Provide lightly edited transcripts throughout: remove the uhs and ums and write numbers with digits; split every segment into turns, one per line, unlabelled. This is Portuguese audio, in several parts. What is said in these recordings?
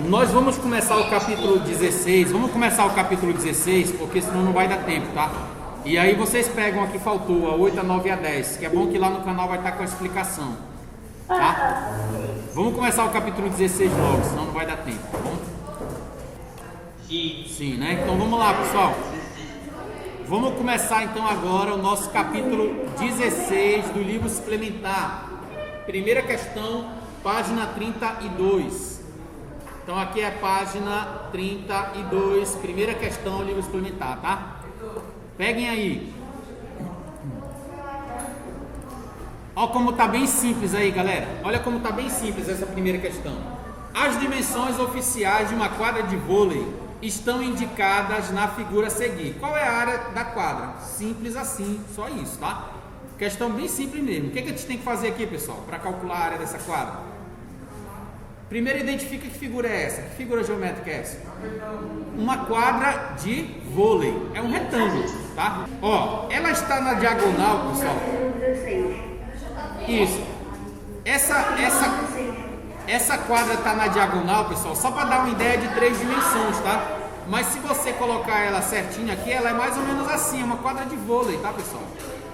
Nós vamos começar o capítulo 16. Vamos começar o capítulo 16, porque senão não vai dar tempo, tá? E aí vocês pegam aqui, faltou a 8, a 9 e a 10, que é bom que lá no canal vai estar com a explicação, tá? Vamos começar o capítulo 16 logo, senão não vai dar tempo, tá bom? Sim, né? Então vamos lá, pessoal. Vamos começar então agora o nosso capítulo 16 do livro suplementar. Primeira questão, página 32. Então aqui é a página 32, primeira questão, livro suplementar, tá? Peguem aí. Olha como tá bem simples aí, galera. Olha como tá bem simples essa primeira questão. As dimensões oficiais de uma quadra de vôlei estão indicadas na figura a seguir. Qual é a área da quadra? Simples assim, só isso, tá? Questão bem simples mesmo. O que a gente tem que fazer aqui, pessoal, para calcular a área dessa quadra? Primeiro identifica que figura é essa. Que figura geométrica é essa? Uma quadra de vôlei. É um retângulo, tá? Ó, ela está na diagonal, pessoal. Isso. Essa quadra está na diagonal, pessoal, só para dar uma ideia de 3 dimensões, tá? Mas se você colocar ela certinha aqui, ela é mais ou menos assim, é uma quadra de vôlei, tá, pessoal?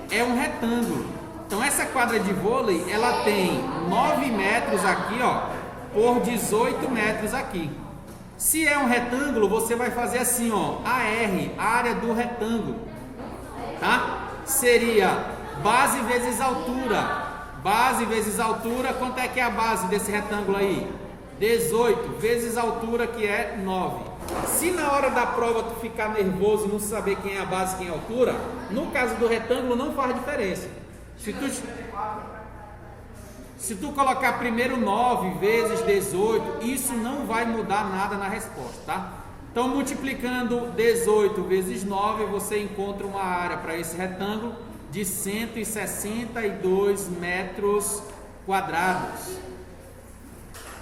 É um retângulo. Então essa quadra de vôlei, ela tem 9 metros aqui, ó, por 18 metros aqui. Se é um retângulo, você vai fazer assim, ó, AR, área do retângulo, tá? Seria base vezes altura. Base vezes altura, quanto é que é a base desse retângulo aí? 18 vezes altura, que é 9. Se na hora da prova tu ficar nervoso e não saber quem é a base e quem é a altura, no caso do retângulo não faz diferença. Se tu colocar primeiro 9 vezes 18, isso não vai mudar nada na resposta, tá? Então multiplicando 18 vezes 9, você encontra uma área para esse retângulo de 162 metros quadrados.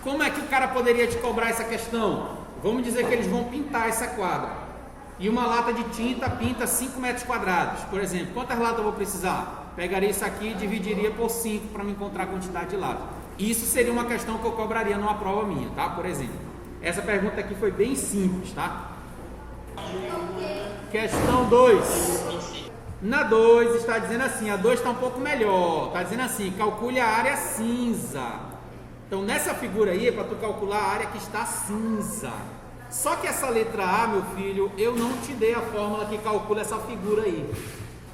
Como é que o cara poderia te cobrar essa questão? Vamos dizer que eles vão pintar essa quadra. E uma lata de tinta pinta 5 metros quadrados, por exemplo. Quantas latas eu vou precisar? Pegaria isso aqui e dividiria por 5 para me encontrar a quantidade de latas. Isso seria uma questão que eu cobraria numa prova minha, tá? Por exemplo. Essa pergunta aqui foi bem simples, tá? Questão 2. Na 2 está dizendo assim, a 2 está um pouco melhor, está dizendo assim, calcule a área cinza. Então nessa figura aí é para tu calcular a área que está cinza. Só que essa letra A, meu filho, eu não te dei a fórmula que calcula essa figura aí,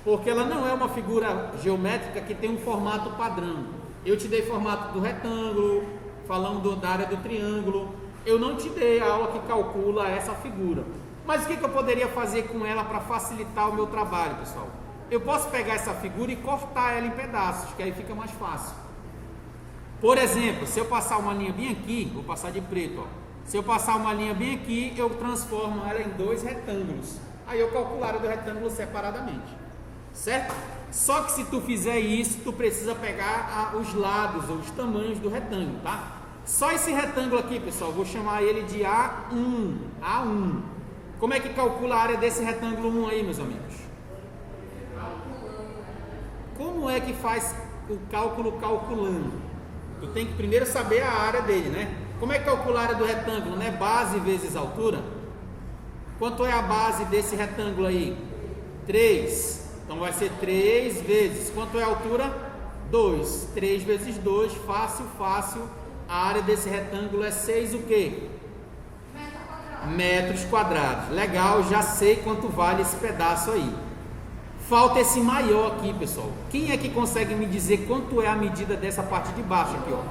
porque ela não é uma figura geométrica que tem um formato padrão. Eu te dei formato do retângulo, falando da área do triângulo. Eu não te dei a aula que calcula essa figura. Mas o que eu poderia fazer com ela para facilitar o meu trabalho, pessoal? Eu posso pegar essa figura e cortar ela em pedaços, que aí fica mais fácil. Por exemplo, se eu passar uma linha bem aqui, vou passar de preto, ó. Se eu passar uma linha bem aqui, eu transformo ela em 2 retângulos. Aí eu calculo a área do retângulo separadamente, certo? Só que se tu fizer isso, tu precisa pegar os lados ou os tamanhos do retângulo, tá? Só esse retângulo aqui, pessoal, vou chamar ele de A1. A1. Como é que calcula a área desse retângulo 1 aí, meus amigos? Como é que faz o cálculo calculando? Tu tem que primeiro saber a área dele, né? Como é que calcula a área do retângulo, né? Base vezes altura. Quanto é a base desse retângulo aí? 3. Então vai ser 3 vezes. Quanto é a altura? 2. 3 vezes 2, fácil, fácil. A área desse retângulo é 6 o quê? Metros quadrados. Legal, já sei quanto vale esse pedaço aí. Falta esse maior aqui, pessoal. Quem é que consegue me dizer quanto é a medida dessa parte de baixo aqui, ó?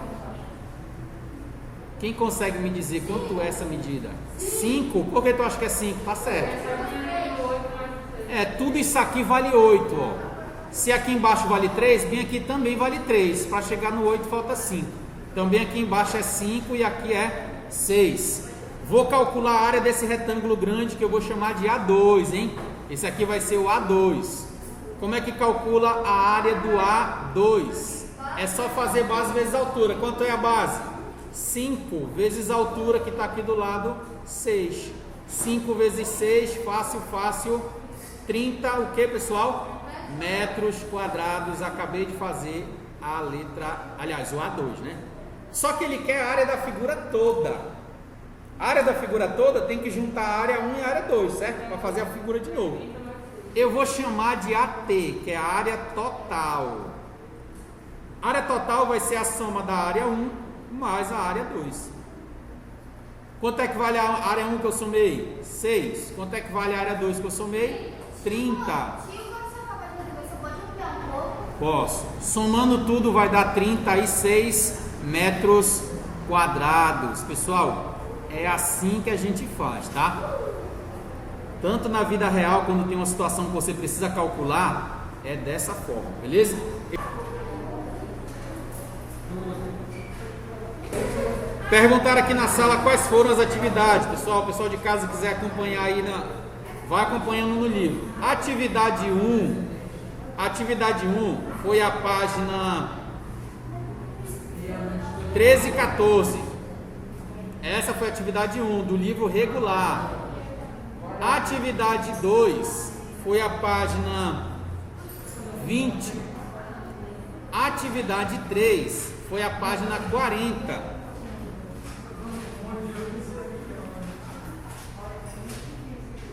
Quem consegue me dizer quanto é essa medida? 5? Por que tu acha que é 5? Tá certo. Tudo isso aqui vale 8, ó. Se aqui embaixo vale 3, bem aqui também vale 3. Para chegar no 8 falta 5. Então bem aqui embaixo é 5 e aqui é 6. Vou calcular a área desse retângulo grande que eu vou chamar de A2, hein? Esse aqui vai ser o A2. Como é que calcula a área do A2? É só fazer base vezes altura. Quanto é a base? 5 vezes a altura que está aqui do lado, 6. 5 vezes 6, fácil, fácil. 30, o que, pessoal? Metros quadrados. Acabei de fazer a letra, aliás, o A2, né? Só que ele quer a área da figura toda. A área da figura toda tem que juntar a área 1 e a área 2, certo? Para fazer a figura de novo. Eu vou chamar de AT, que é a área total. A área total vai ser a soma da área 1 mais a área 2. Quanto é que vale a área 1 que eu somei? 6. Quanto é que vale a área 2 que eu somei? 30. Posso. Somando tudo vai dar 36 metros quadrados. Pessoal, é assim que a gente faz, tá? Tanto na vida real, quando tem uma situação que você precisa calcular, é dessa forma, beleza? Perguntaram aqui na sala quais foram as atividades. Pessoal, o pessoal de casa quiser acompanhar aí, vai acompanhando no livro. Atividade 1 foi a página 13 e 14. Essa foi a atividade 1 do livro regular. A atividade 2 foi a página 20. A atividade 3 foi a página 40.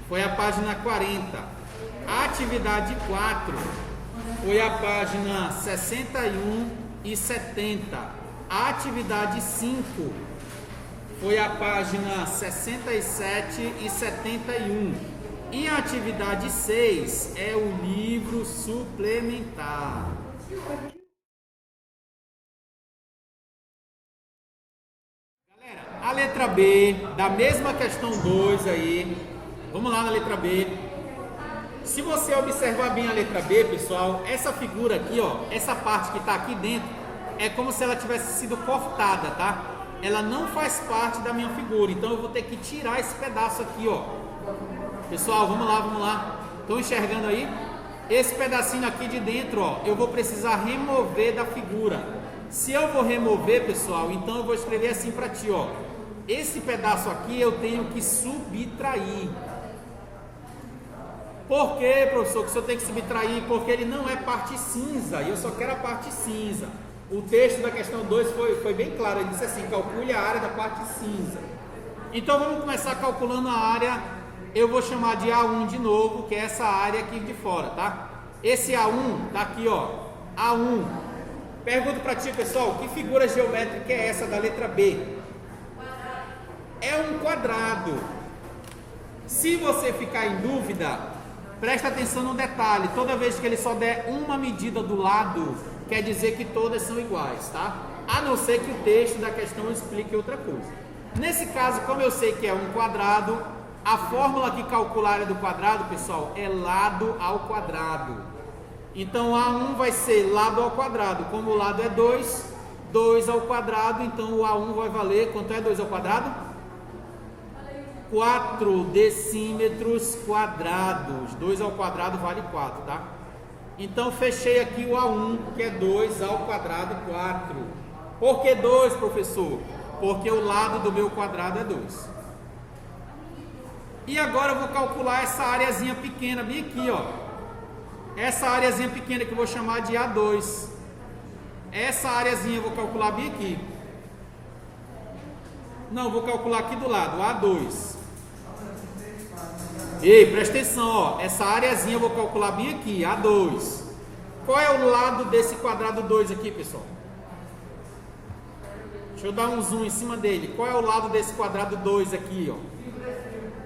Foi a página 40. A atividade 4 foi a página 61 e 70. A atividade 5 foi a página 67 e 71. E a atividade 6 é o livro suplementar. Galera, a letra B, da mesma questão 2 aí, vamos lá na letra B. Se você observar bem a letra B, pessoal, essa figura aqui, ó, essa parte que está aqui dentro, é como se ela tivesse sido cortada, tá? Ela não faz parte da minha figura, então eu vou ter que tirar esse pedaço aqui, ó. Pessoal, vamos lá. Estão enxergando aí? Esse pedacinho aqui de dentro, ó, eu vou precisar remover da figura. Se eu vou remover, pessoal, então eu vou escrever assim para ti, ó. Esse pedaço aqui eu tenho que subtrair. Por que, professor, que o senhor tem que subtrair? Porque ele não é parte cinza, e eu só quero a parte cinza. O texto da questão 2 foi bem claro, ele disse assim, calcule a área da parte cinza. Então vamos começar calculando a área, eu vou chamar de A1 de novo, que é essa área aqui de fora, tá? Esse A1 tá aqui, ó, A1. Pergunto para ti, pessoal, que figura geométrica é essa da letra B? É um quadrado. Se você ficar em dúvida, presta atenção no detalhe, toda vez que ele só der uma medida do lado, quer dizer que todas são iguais, tá? A não ser que o texto da questão explique outra coisa. Nesse caso, como eu sei que é um quadrado, a fórmula que calcula a área do quadrado, pessoal, é lado ao quadrado. Então, A1 vai ser lado ao quadrado. Como o lado é 2, 2 ao quadrado, então o A1 vai valer, quanto é 2 ao quadrado? 4 decímetros quadrados. 2 ao quadrado vale 4, tá? Então, fechei aqui o A1, que é 2 ao quadrado 4. Por que 2, professor? Porque o lado do meu quadrado é 2. E agora eu vou calcular essa areazinha pequena, bem aqui, ó. Essa areazinha pequena que eu vou chamar de A2. Essa areazinha eu vou calcular bem aqui. Não, vou calcular aqui do lado, A2. Ei, presta atenção, ó. Essa areazinha eu vou calcular bem aqui, A2. Qual é o lado desse quadrado 2 aqui, pessoal? Deixa eu dar um zoom em cima dele. Qual é o lado desse quadrado 2 aqui, ó?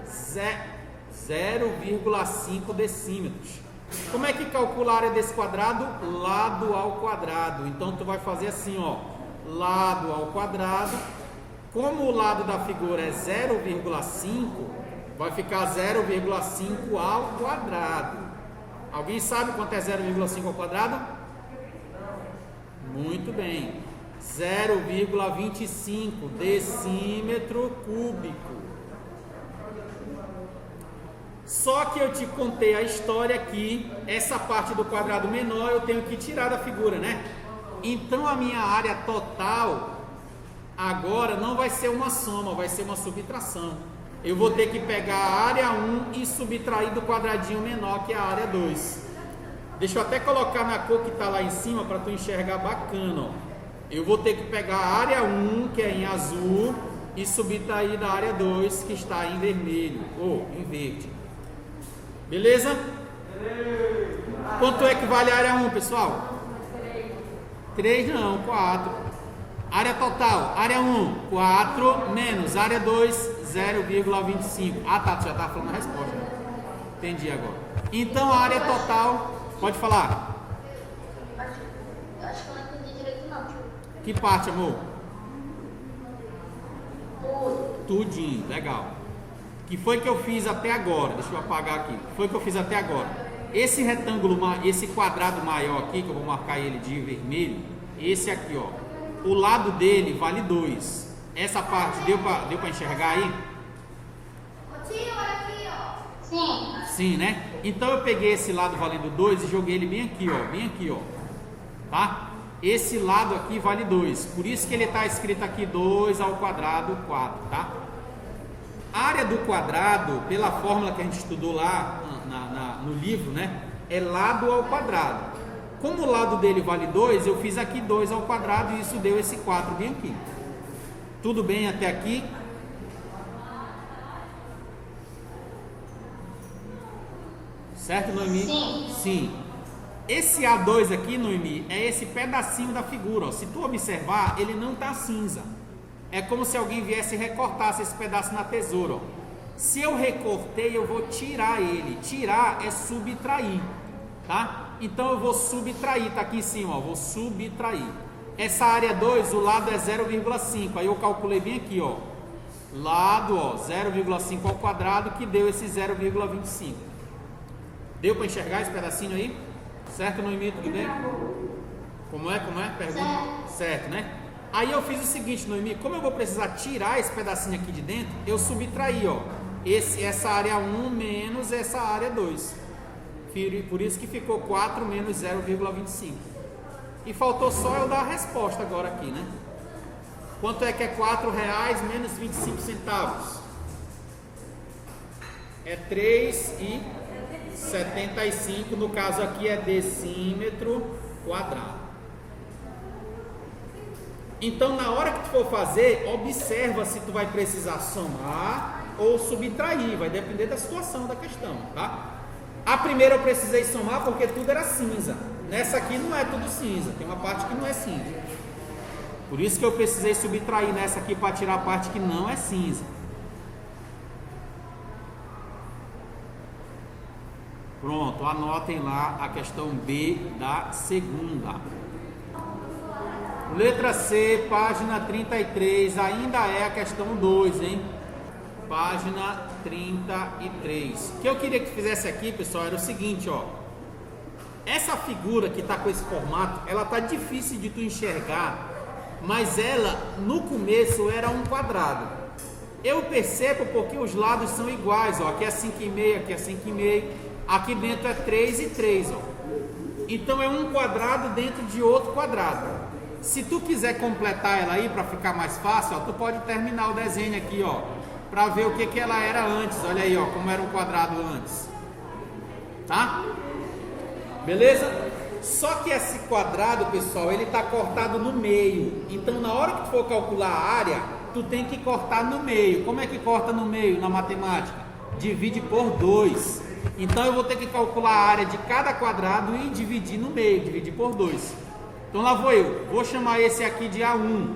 0,5 decímetros. Como é que calcula a área desse quadrado? Lado ao quadrado. Então, tu vai fazer assim, ó. Lado ao quadrado. Como o lado da figura é 0,5, vai ficar 0,5 ao quadrado. Alguém sabe quanto é 0,5 ao quadrado? Muito bem. 0,25 decímetro cúbico. Só que eu te contei a história aqui, essa parte do quadrado menor eu tenho que tirar da figura, né? Então a minha área total agora não vai ser uma soma, vai ser uma subtração. Eu vou ter que pegar a área 1 e subtrair do quadradinho menor, que é a área 2. Deixa eu até colocar na cor que está lá em cima para tu enxergar bacana, ó. eu vou ter que pegar a área 1, que é em azul, e subtrair da área 2, que está em vermelho, ou em verde. Beleza? Quanto é que vale a área 1, pessoal? 3 não, 4. Área total, área 1, 4, menos área 2, 0,25. Ah, tá, tu já estava falando a resposta. Entendi agora. Então, a área total, pode falar.
Acho que eu não entendi direito, não.
Que parte, amor?
Tudo.
Tudinho, legal. Que foi que eu fiz até agora? Deixa eu apagar aqui. Que foi que eu fiz até agora? Esse retângulo, esse quadrado maior aqui, que eu vou marcar ele de vermelho, esse aqui, ó. O lado dele vale 2. Essa parte deu pra enxergar aí?
Sim.
Sim, né? Então eu peguei esse lado valendo 2 e joguei ele bem aqui, ó. Bem aqui, ó. Tá? Esse lado aqui vale 2. Por isso que ele está escrito aqui 2 ao quadrado 4, tá? A área do quadrado, pela fórmula que a gente estudou lá no livro, né? É lado ao quadrado. Como o lado dele vale 2, eu fiz aqui 2 ao quadrado e isso deu esse 4 bem aqui. Tudo bem até aqui? Certo, Noemi?
Sim.
Sim. Esse A2 aqui, Noemi, é esse pedacinho da figura. Ó. Se tu observar, ele não tá cinza. É como se alguém viesse e recortasse esse pedaço na tesoura. Ó. Se eu recortei, eu vou tirar ele. Tirar é subtrair, tá? Então eu vou subtrair, tá aqui em cima, ó, vou subtrair. Essa área 2, o lado é 0,5. Aí eu calculei bem aqui, ó. Lado, ó, 0,5 ao quadrado, que deu esse 0,25. Deu para enxergar esse pedacinho aí? Certo, Noemi? Tudo bem? Como é? Pergunta. Certo, né? Aí eu fiz o seguinte, Noemi, como eu vou precisar tirar esse pedacinho aqui de dentro, eu subtraí, ó, essa área 1 menos essa área 2. Por isso que ficou 4 menos 0,25. E faltou só eu dar a resposta agora aqui, né? Quanto é que é R$4 menos 25 centavos? É 3,75, no caso aqui é decímetro quadrado. Então, na hora que tu for fazer, observa se tu vai precisar somar ou subtrair, vai depender da situação da questão, tá? A primeira eu precisei somar porque tudo era cinza. Nessa aqui não é tudo cinza, tem uma parte que não é cinza. Por isso que eu precisei subtrair nessa aqui para tirar a parte que não é cinza. Pronto, anotem lá a questão B da segunda. Letra C, página 33, ainda é a questão 2, hein? Página 33. O que eu queria que fizesse aqui, pessoal, era o seguinte, ó. Essa figura que está com esse formato, ela tá difícil de tu enxergar, mas ela, no começo, era um quadrado. Eu percebo porque os lados são iguais, ó. Aqui é 5,5, aqui é 5,5. Aqui dentro é 3 e 3, ó. Então é um quadrado dentro de outro quadrado. Se tu quiser completar ela aí para ficar mais fácil, ó, tu pode terminar o desenho aqui, ó, para ver o que ela era antes. Olha aí, ó, como era um quadrado antes. Tá? Beleza? Só que esse quadrado, pessoal, ele tá cortado no meio. Então, na hora que tu for calcular a área, tu tem que cortar no meio. Como é que corta no meio na matemática? Divide por 2. Então, eu vou ter que calcular a área de cada quadrado e dividir no meio, dividir por 2. Então lá vou eu, vou chamar esse aqui de A1,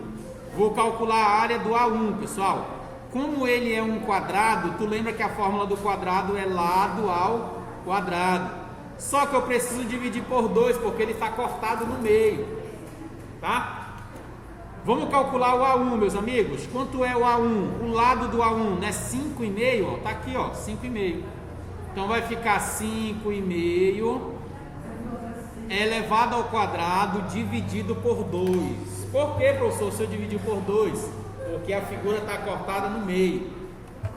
vou calcular a área do A1, pessoal. Como ele é um quadrado, tu lembra que a fórmula do quadrado é lado ao quadrado. Só que eu preciso dividir por 2, porque ele está cortado no meio, tá? Vamos calcular o A1, meus amigos. Quanto é o A1? O lado do A1, né? 5,5, ó, tá aqui, ó, 5,5. Então vai ficar 5,5 elevado ao quadrado dividido por 2. Por que, professor, se eu dividir por 2? Porque a figura está cortada no meio.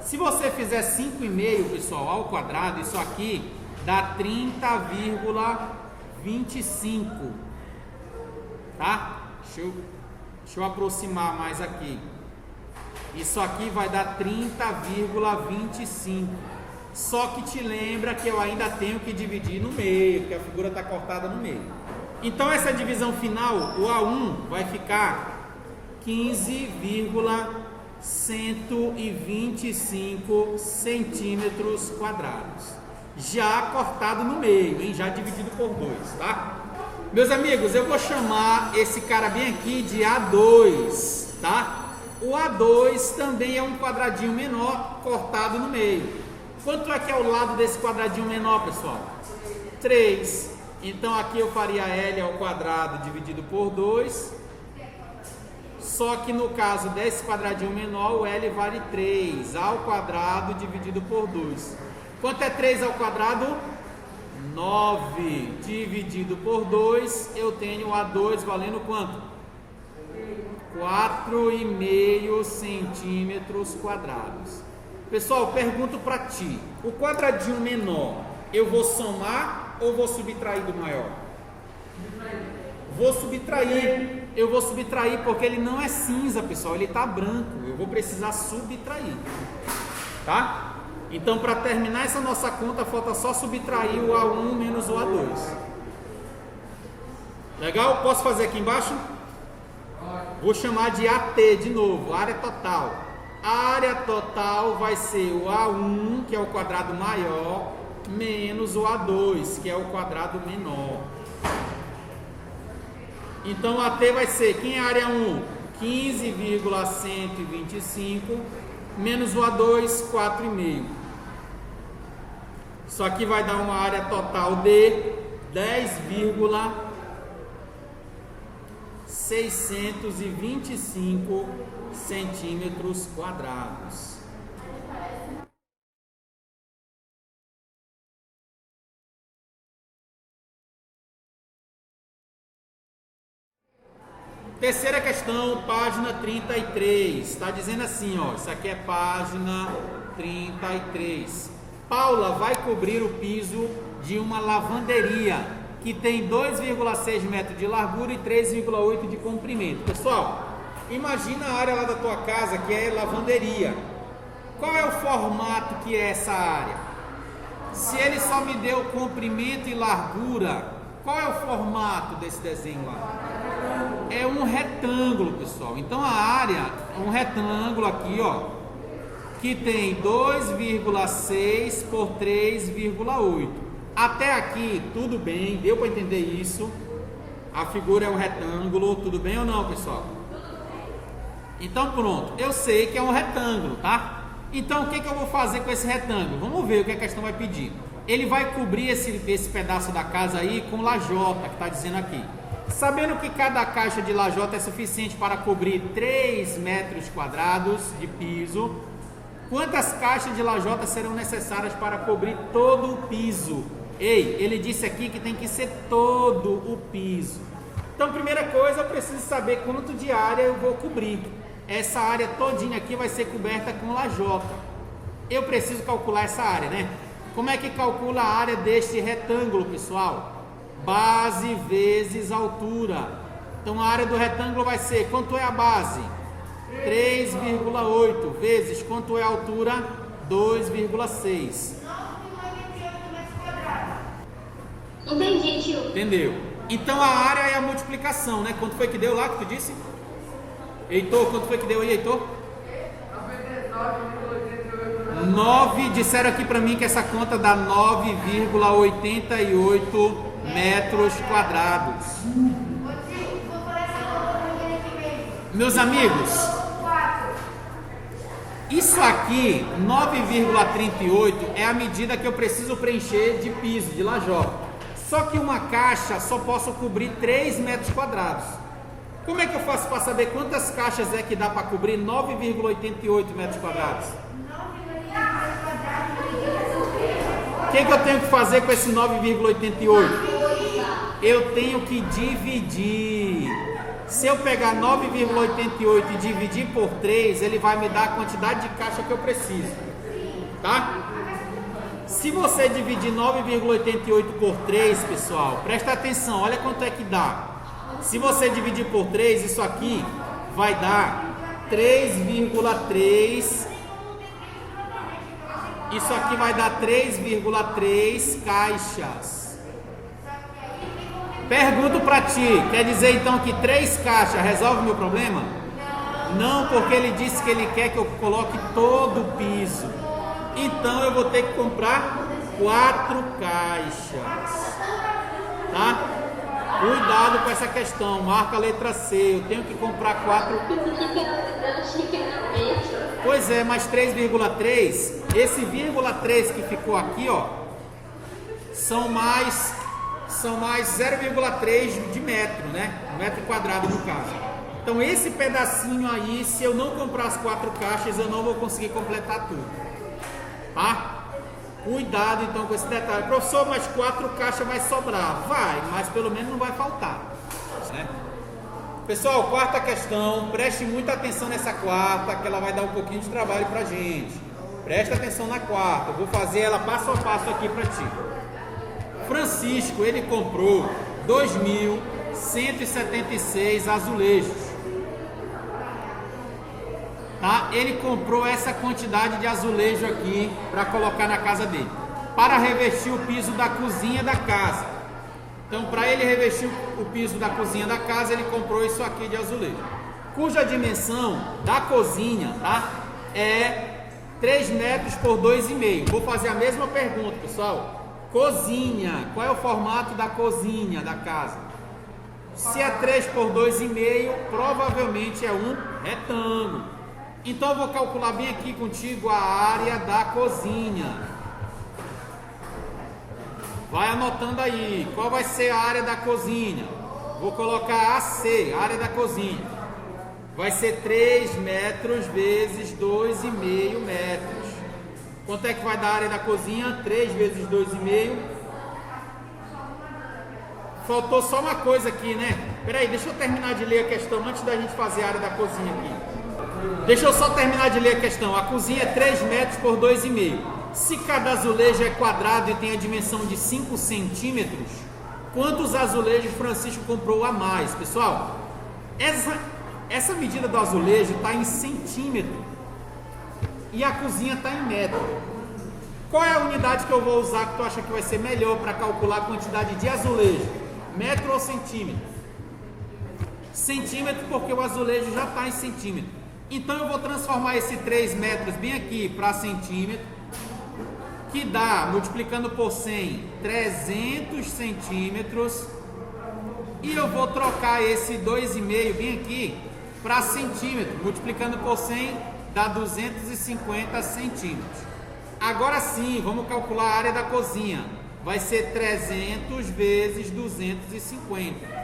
Se você fizer 5,5, pessoal, ao quadrado, isso aqui dá 30,25. Tá? Deixa eu aproximar mais aqui. Isso aqui vai dar 30,25. Só que te lembra que eu ainda tenho que dividir no meio, porque a figura está cortada no meio. Então essa divisão final, o A1 vai ficar 15,125 centímetros quadrados. Já cortado no meio, hein? Já dividido por 2, tá? Meus amigos, eu vou chamar esse cara bem aqui de A2, tá? O A2 também é um quadradinho menor cortado no meio. Quanto é que é o lado desse quadradinho menor, pessoal? 3. Então aqui eu faria L ao quadrado dividido por 2. Só que no caso desse quadradinho menor, o L vale 3 ao quadrado dividido por 2. Quanto é 3 ao quadrado? 9 dividido por 2, eu tenho A2 valendo quanto? 4,5 centímetros quadrados. Pessoal, pergunto para ti, o quadradinho menor, eu vou somar ou vou subtrair do maior? Vou subtrair. Eu vou subtrair porque ele não é cinza, pessoal, ele está branco. Eu vou precisar subtrair, tá? Então, para terminar essa nossa conta, falta só subtrair o A1 menos o A2. Legal? Posso fazer aqui embaixo? Vou chamar de AT de novo, área total. A área total vai ser o A1, que é o quadrado maior, menos o A2, que é o quadrado menor. Então, o AT vai ser, quem é a área 1? 15,125, menos o A2, 4,5. Isso aqui vai dar uma área total de 10,625 centímetros quadrados. Terceira questão, página 33. Está dizendo assim, ó, isso aqui é página 33. Paula vai cobrir o piso de uma lavanderia que tem 2,6 metros de largura e 3,8 de comprimento. Pessoal, imagina a área lá da tua casa que é lavanderia. Qual é o formato que é essa área? Se ele só me deu comprimento e largura, qual é o formato desse desenho lá? É um retângulo, pessoal. Então a área é um retângulo aqui, ó, que tem 2,6 por 3,8. Até aqui tudo bem, deu para entender isso? A figura é um retângulo, tudo bem ou não, pessoal? Então pronto, eu sei que é um retângulo, tá? Então o que eu vou fazer com esse retângulo? Vamos ver o que a questão vai pedir. Ele vai cobrir esse pedaço da casa aí com lajota, que está dizendo aqui. Sabendo que cada caixa de lajota é suficiente para cobrir 3 metros quadrados de piso, quantas caixas de lajota serão necessárias para cobrir todo o piso? Ei, ele disse aqui que tem que ser todo o piso. Então, primeira coisa, eu preciso saber quanto de área eu vou cobrir. Essa área todinha aqui vai ser coberta com lajota. Eu preciso calcular essa área, né? Como é que calcula a área deste retângulo, pessoal? Base vezes altura. Então, a área do retângulo vai ser, quanto é a base? 3,8 vezes, quanto é a altura? 2,6.
Entendi, tio.
Entendeu? Então a área é a multiplicação, né? Quanto foi que deu lá que tu disse? Heitor, quanto foi que deu aí, Heitor? 9, disseram aqui pra mim que essa conta dá 9,88 metros quadrados. Meus amigos, isso aqui, 9,38, é a medida que eu preciso preencher de piso, de lajota. Só que uma caixa só posso cobrir 3 metros quadrados. Como é que eu faço para saber quantas caixas é que dá para cobrir 9,88 metros quadrados? O que eu tenho que fazer com esse 9,88? Eu tenho que dividir. Se eu pegar 9,88 e dividir por 3, ele vai me dar a quantidade de caixa que eu preciso, tá? Se você dividir 9,88 por 3, pessoal, presta atenção, olha quanto é que dá. Se você dividir por 3, isso aqui vai dar 3,3. Isso aqui vai dar 3,3 caixas. Pergunto pra ti, quer dizer então que 3 caixas resolve o meu problema? Não, porque ele disse que ele quer que eu coloque todo o piso. Então eu vou ter que comprar 4 caixas. Tá? Cuidado com essa questão, marca a letra C. Eu tenho que comprar 4. Pois é, mas 3,3, esse vírgula 3 que ficou aqui, ó, são mais 0,3 de metro, né? Metro quadrado no caso. Então esse pedacinho aí, se eu não comprar as 4 caixas, eu não vou conseguir completar tudo. Tá? Cuidado então com esse detalhe. Professor, mas 4 caixas vai sobrar. Vai, mas pelo menos não vai faltar, né? Pessoal, quarta questão. Preste muita atenção nessa quarta, que ela vai dar um pouquinho de trabalho pra gente. Presta atenção na quarta. Eu vou fazer ela passo a passo aqui pra ti. Francisco, ele comprou 2.176 azulejos. Tá? Ele comprou essa quantidade de azulejo aqui para colocar na casa dele, para revestir o piso da cozinha da casa. Então, para ele revestir o piso da cozinha da casa, ele comprou isso aqui de azulejo, cuja dimensão da cozinha, tá, é 3 metros por 2,5. Vou fazer a mesma pergunta, pessoal. Cozinha, qual é o formato da cozinha da casa? Se é 3 por 2,5, provavelmente é um retângulo. Então eu vou calcular bem aqui contigo a área da cozinha. Vai anotando aí, qual vai ser a área da cozinha? Vou colocar AC, área da cozinha. Vai ser 3 metros vezes 2,5 metros. Quanto é que vai dar a área da cozinha? 3 vezes 2,5. Faltou só uma coisa aqui, né? Peraí, deixa eu terminar de ler a questão antes da gente fazer a área da cozinha aqui. Deixa eu só terminar de ler a questão. A cozinha é 3 metros por 2,5. Se cada azulejo é quadrado e tem a dimensão de 5 centímetros, quantos azulejos Francisco comprou a mais? Pessoal, essa medida do azulejo está em centímetro e a cozinha está em metro. Qual é a unidade que eu vou usar que tu acha que vai ser melhor para calcular a quantidade de azulejo? Metro ou centímetro? Centímetro, porque o azulejo já está em centímetro. Então eu vou transformar esse 3 metros bem aqui para centímetro, que dá, multiplicando por 100, 300 centímetros. E eu vou trocar esse 2,5 bem aqui para centímetro, multiplicando por 100, dá 250 centímetros. Agora sim, vamos calcular a área da cozinha. Vai ser 300 vezes 250.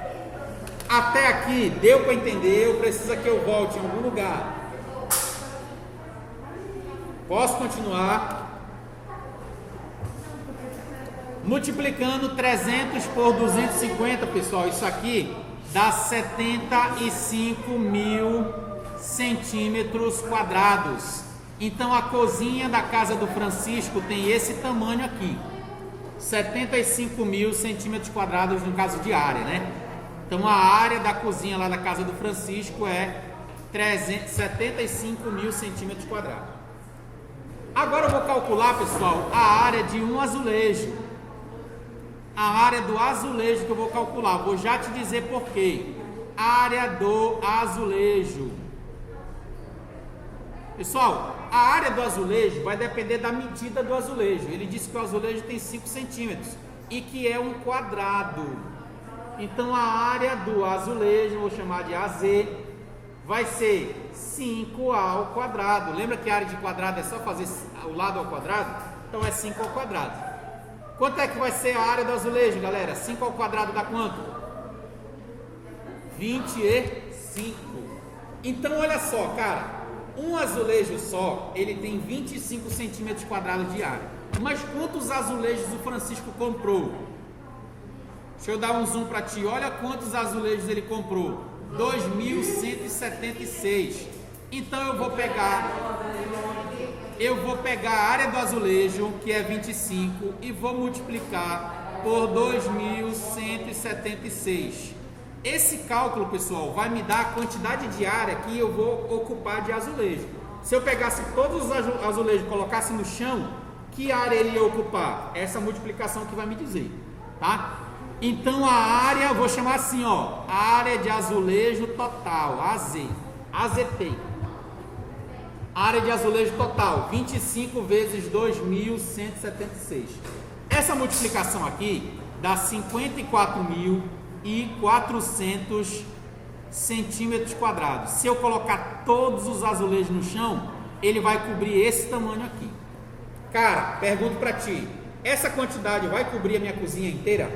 Até aqui, deu para entender? Eu preciso que eu volte em algum lugar. Posso continuar? Multiplicando 300 por 250, pessoal, isso aqui dá 75.000 centímetros quadrados. Então a cozinha da casa do Francisco tem esse tamanho aqui, 75.000 centímetros quadrados no caso de área, né? Então a área da cozinha lá da casa do Francisco é 75.000 centímetros quadrados. Agora eu vou calcular, pessoal, a área de um azulejo. A área do azulejo que eu vou calcular. Vou já te dizer por quê. Área do azulejo. Pessoal, a área do azulejo vai depender da medida do azulejo. Ele disse que o azulejo tem 5 centímetros e que é um quadrado. Então a área do azulejo, vou chamar de AZ, vai ser 5 ao quadrado. Lembra que a área de quadrado é só fazer o lado ao quadrado? Então é 5 ao quadrado. Quanto é que vai ser a área do azulejo, galera? 5 ao quadrado dá quanto? 25. Então olha só, cara, um azulejo só, ele tem 25 centímetros quadrados de área. Mas quantos azulejos o Francisco comprou? Deixa eu dar um zoom para ti. Olha quantos azulejos ele comprou. 2.176. Então eu vou pegar a área do azulejo, que é 25, e vou multiplicar por 2.176. Esse cálculo, pessoal, vai me dar a quantidade de área que eu vou ocupar de azulejo. Se eu pegasse todos os azulejos e colocasse no chão, que área ele ia ocupar? Essa multiplicação que vai me dizer, tá? Então a área, eu vou chamar assim, ó, área de azulejo total, AZT. Área de azulejo total, 25 vezes 2.176. Essa multiplicação aqui dá 54.400 centímetros quadrados. Se eu colocar todos os azulejos no chão, ele vai cobrir esse tamanho aqui. Cara, pergunto pra ti, essa quantidade vai cobrir a minha cozinha inteira?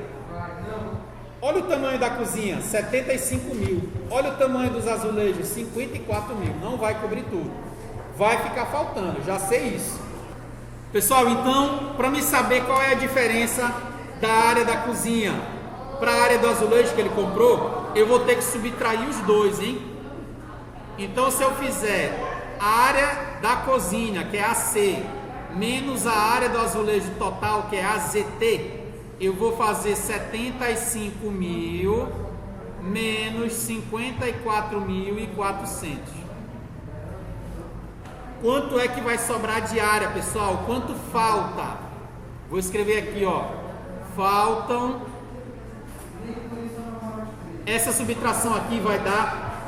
Olha o tamanho da cozinha, 75 mil. Olha o tamanho dos azulejos, 54 mil. Não vai cobrir tudo. Vai ficar faltando, já sei isso. Pessoal, então, para me saber qual é a diferença da área da cozinha para a área do azulejo que ele comprou, eu vou ter que subtrair os dois, hein? Então, se eu fizer a área da cozinha, que é AC, menos a área do azulejo total, que é AZT, eu vou fazer 75 mil menos 54.400. Quanto é que vai sobrar de área, pessoal? Quanto falta? Vou escrever aqui, ó. Faltam. Essa subtração aqui vai dar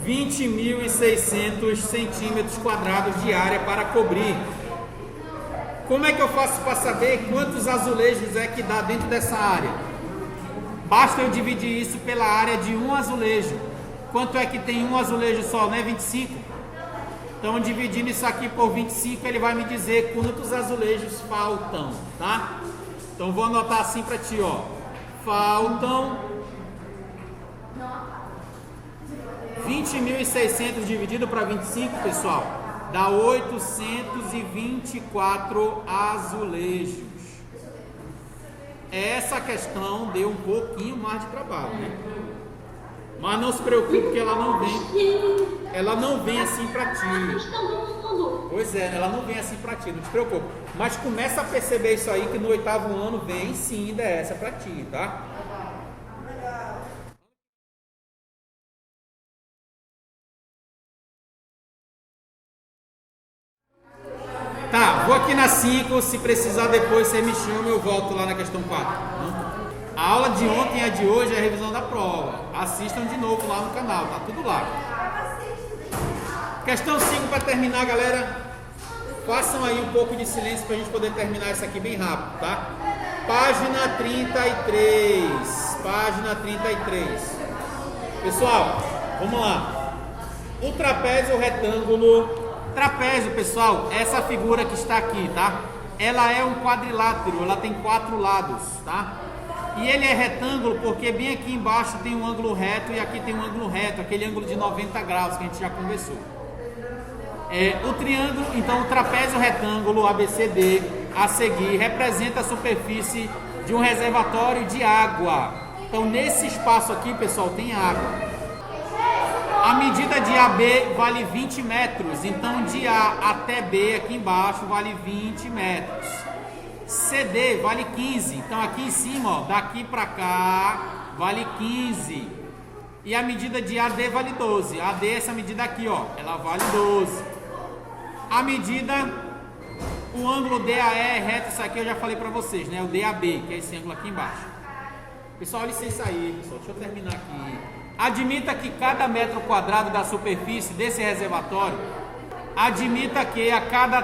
20.600 centímetros quadrados de área para cobrir. Como é que eu faço para saber quantos azulejos é que dá dentro dessa área? Basta eu dividir isso pela área de um azulejo. Quanto é que tem um azulejo só, né? 25? Então, dividindo isso aqui por 25, ele vai me dizer quantos azulejos faltam, tá? Então, vou anotar assim para ti, ó. Faltam 20.600 dividido para 25, pessoal. Dá 824 azulejos. Essa questão deu um pouquinho mais de trabalho, né? Mas não se preocupe que ela não vem assim para ti. Pois é, ela não vem assim para ti, não te preocupe. Mas começa a perceber isso aí, que no 8º ano vem sim dessa para ti, tá? Tá, vou aqui na 5, se precisar depois você me chama, eu volto lá na questão 4. A aula de ontem e a de hoje é a revisão da prova. Assistam de novo lá no canal, tá tudo lá. Questão 5 para terminar, galera. Façam aí um pouco de silêncio para a gente poder terminar isso aqui bem rápido, tá? Página 33. Página 33. Pessoal, vamos lá. O trapézio retângulo. Trapézio, pessoal, essa figura que está aqui, tá? Ela é um quadrilátero, ela tem 4 lados, tá? E ele é retângulo porque bem aqui embaixo tem um ângulo reto e aqui tem um ângulo reto, aquele ângulo de 90 graus que a gente já conversou. O triângulo, então o trapézio retângulo ABCD a seguir representa a superfície de um reservatório de água. Então nesse espaço aqui, pessoal, tem água. A medida de AB vale 20 metros, então de A até B aqui embaixo vale 20 metros. CD vale 15, então aqui em cima, ó, daqui para cá vale 15. E a medida de AD vale 12. AD, essa medida aqui, ó, ela vale 12. A medida, o ângulo DAE é reto, isso aqui eu já falei para vocês, né? O DAB, que é esse ângulo aqui embaixo. Pessoal, licença aí, pessoal, deixa eu terminar aqui. Admita que cada metro quadrado da superfície desse reservatório, admita que a cada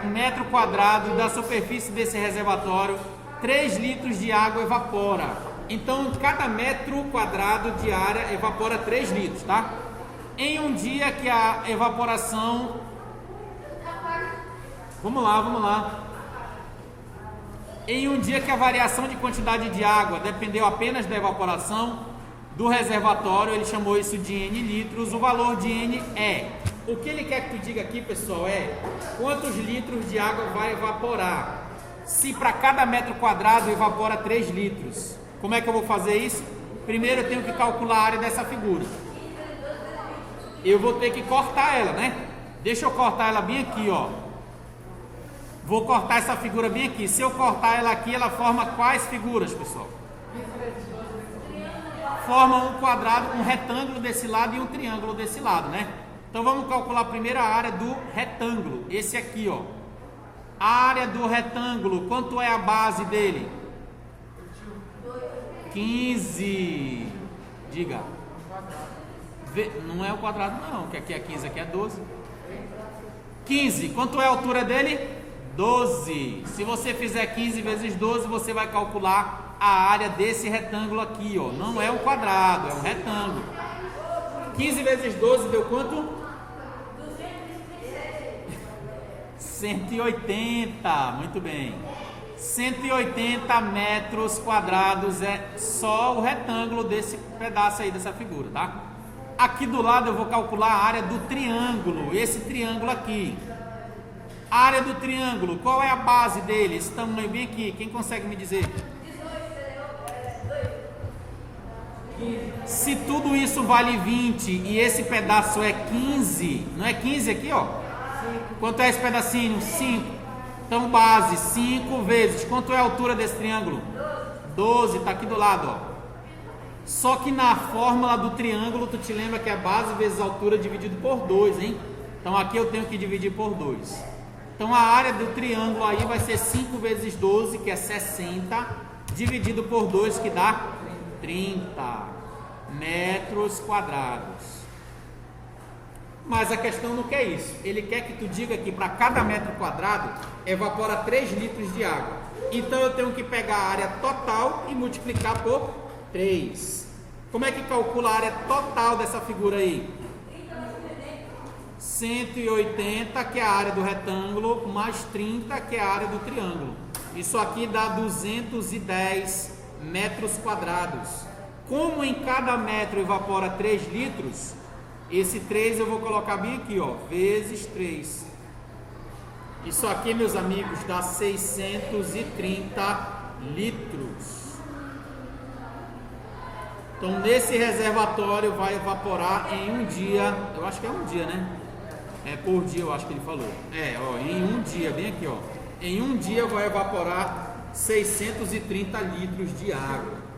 metro quadrado da superfície desse reservatório, 3 litros de água evapora. Então, cada metro quadrado de área evapora 3 litros, tá? Em um dia que a evaporação... Vamos lá. Em um dia que a variação de quantidade de água dependeu apenas da evaporação do reservatório, ele chamou isso de N litros, o valor de N é... O que ele quer que tu diga aqui, pessoal, é quantos litros de água vai evaporar. Se para cada metro quadrado evapora 3 litros. Como é que eu vou fazer isso? Primeiro eu tenho que calcular a área dessa figura. Eu vou ter que cortar ela, né? Deixa eu cortar ela bem aqui, ó. Vou cortar essa figura bem aqui. Se eu cortar ela aqui, ela forma quais figuras, pessoal? Forma um quadrado, um retângulo desse lado e um triângulo desse lado, né? Então vamos calcular primeiro a área do retângulo. Esse aqui, ó. A área do retângulo, quanto é a base dele? 15. Diga. Não é o quadrado não, que aqui é 15, aqui é 12. 15, quanto é a altura dele? 12. Se você fizer 15 vezes 12, você vai calcular a área desse retângulo aqui, ó. Não é um quadrado, é um retângulo. 15 vezes 12 deu quanto? 180, muito bem. 180 metros quadrados é só o retângulo desse pedaço aí, dessa figura, tá? Aqui do lado eu vou calcular a área do triângulo, esse triângulo aqui. A área do triângulo, qual é a base dele? Esse tamanho bem aqui, quem consegue me dizer? Se tudo isso vale 20 e esse pedaço é 15, não é 15 aqui, ó? Quanto é esse pedacinho? 5. Então, base, 5 vezes. Quanto é a altura desse triângulo? 12, está aqui do lado, ó. Só que na fórmula do triângulo, tu te lembra que é base vezes altura dividido por 2, hein? Então, aqui eu tenho que dividir por 2. Então, a área do triângulo aí vai ser 5 vezes 12, que é 60, dividido por 2, que dá 30 metros quadrados. Mas a questão não quer isso. Ele quer que tu diga que para cada metro quadrado evapora 3 litros de água. Então eu tenho que pegar a área total e multiplicar por 3. Como é que calcula a área total dessa figura aí? 180, que é a área do retângulo, mais 30, que é a área do triângulo. Isso aqui dá 210 metros quadrados. Como em cada metro evapora 3 litros, esse 3 eu vou colocar bem aqui, ó, vezes 3. Isso aqui, meus amigos, dá 630 litros. Então, nesse reservatório vai evaporar em um dia, eu acho que é um dia, né? É por dia, eu acho que ele falou. Ó, em um dia, bem aqui, ó. Em um dia vai evaporar 630 litros de água.